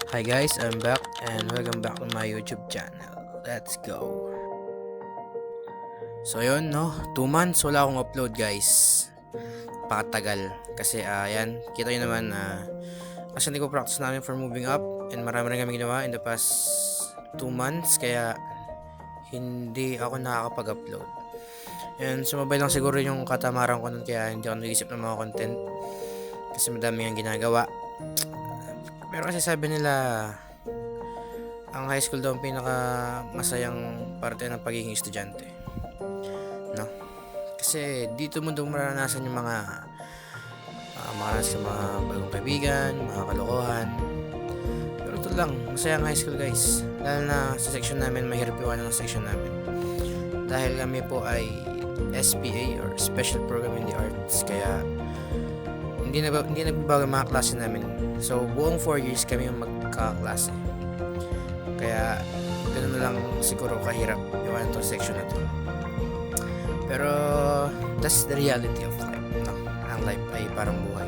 Hi guys, I'm back and welcome back to my YouTube channel. Let's go. So yun no, 2 months wala akong upload guys. Pakatagal. Kasi yan, kita nyo naman kasi hindi ko practice namin for moving up and marami rin kami ginawa in the past 2 months kaya hindi ako nakakapag-upload. And sumabay lang siguro yung katamaran ko nun kaya hindi ako nag-isip ng mga content kasi madami ang ginagawa. Pero kasi sabi nila ang high school daw ang pinaka masayang parte ng pagiging estudyante, no? Kasi dito mo daw maranasan yung mga makaranas sa mga bagong kaibigan, mga kalokohan. Pero ito lang, masaya ang high school guys. Lalo na sa section namin, mahirap iwanan ng section namin. Dahil kami po ay SPA or Special Program in the Arts. Kaya hindi nagbabago ang mga klase namin. So buong 4 years kami yung magkaklase. Kaya ganoon na lang siguro kahirap iwanan tong section na to. Pero that's the reality of life, no? Ang life ay parang buhay.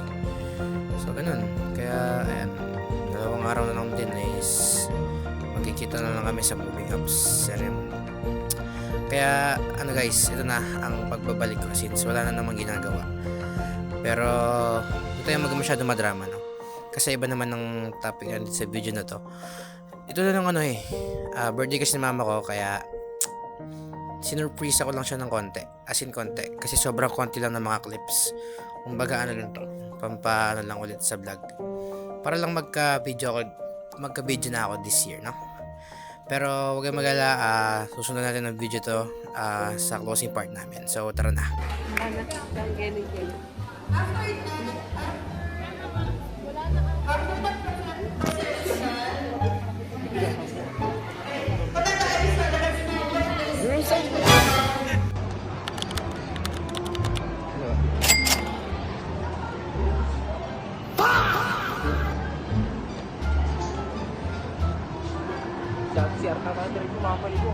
So ganun. Kaya ayan, 2 araw na lang din is magkikita na lang kami sa moving up ceremony. Kaya ano guys, ito na ang pagbabalik ko since wala na namang ginagawa. Pero ito yung masyado madrama, no? Kasi iba naman ng topic natin sa video na to. Ito na lang birthday kasi ni mama ko kaya sinurprise ako lang siya ng konti. As in konti. Kasi sobrang konti lang ng mga clips. Kumbaga ano lang to. Pampaano lang ulit sa vlog. Para lang magka-video na ako this year, no? Pero huwag kayong mag-alala, susunod natin ng video to sa closing part namin. So tara na. Si Arta ka rin kumapaligo.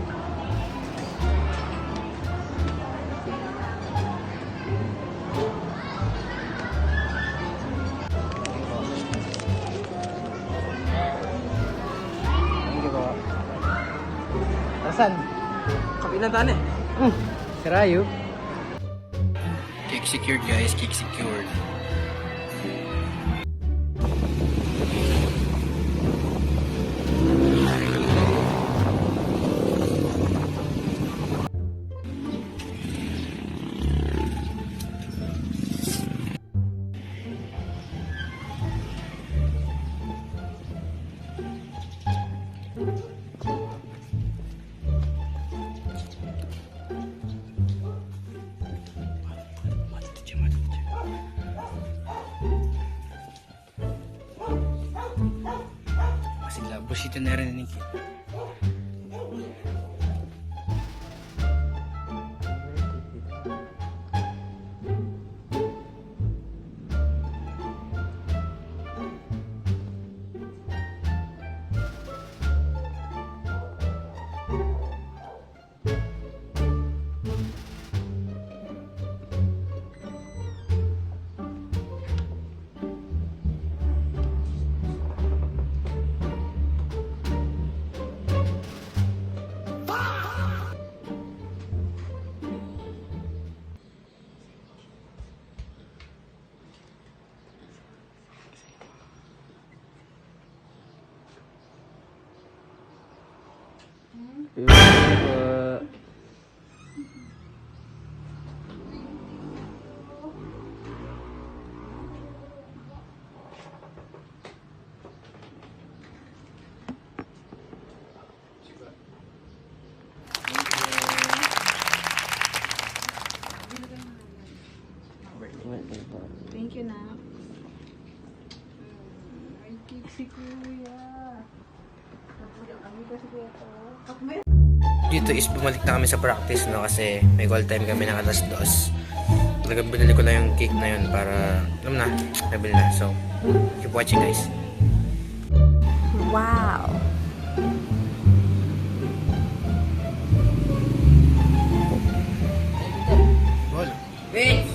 Thank you po. Asan? Kapinan tayo eh. Sarayo. Cake secured guys, cake secured. Busito na rin ni Kit. Thank you, na. Ay, cake si Kuya. Dito is bumalik na kami sa practice, no? Kasi may call time kami ng 2:00. Talagang binili ko lang yung cake na yun para, alam na, nabili na. So, keep watching guys. Wow. Wait!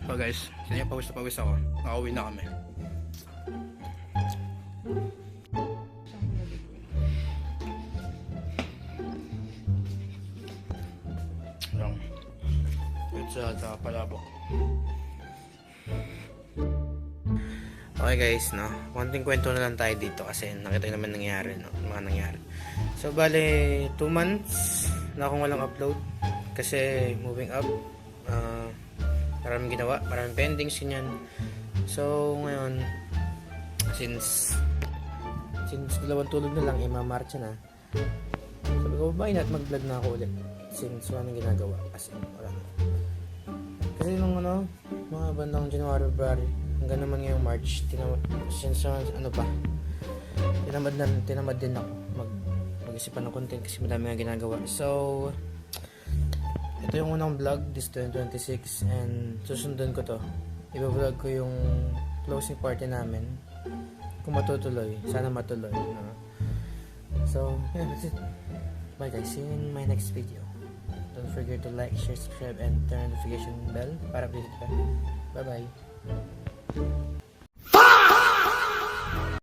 So guys, kaya pawis na pawis ako. Pauwi na kami. Lang. Pizza at palabok. Okay guys, no? Konting kwento na lang tayo dito kasi nakita nyo naman nangyari, no? Mga nangyari. So, bale, 2 months na akong walang upload kasi moving up. Maraming ginawa, maraming pendings, ganyan. So, ngayon, since dalawang tulog na lang, mamarcha na. Sabi ko, why not mag-vlog na ako ulit? Since wala nang ginagawa. Kasi, wala na. Kasi nung mga bandang January, February, hanggang naman ngayong March, since tinamad din ako mag-isipan ng content kasi madami nga ginagawa. So, ito yung unang vlog this 2026 and susundan ko to. Iba-vlog ko yung closing party namin. Kung matutuloy, sana matuloy. So, yeah, that's it. Bye guys, see you in my next video. Don't forget to like, share, subscribe, and turn on the notification bell para updated ka. Bye-bye.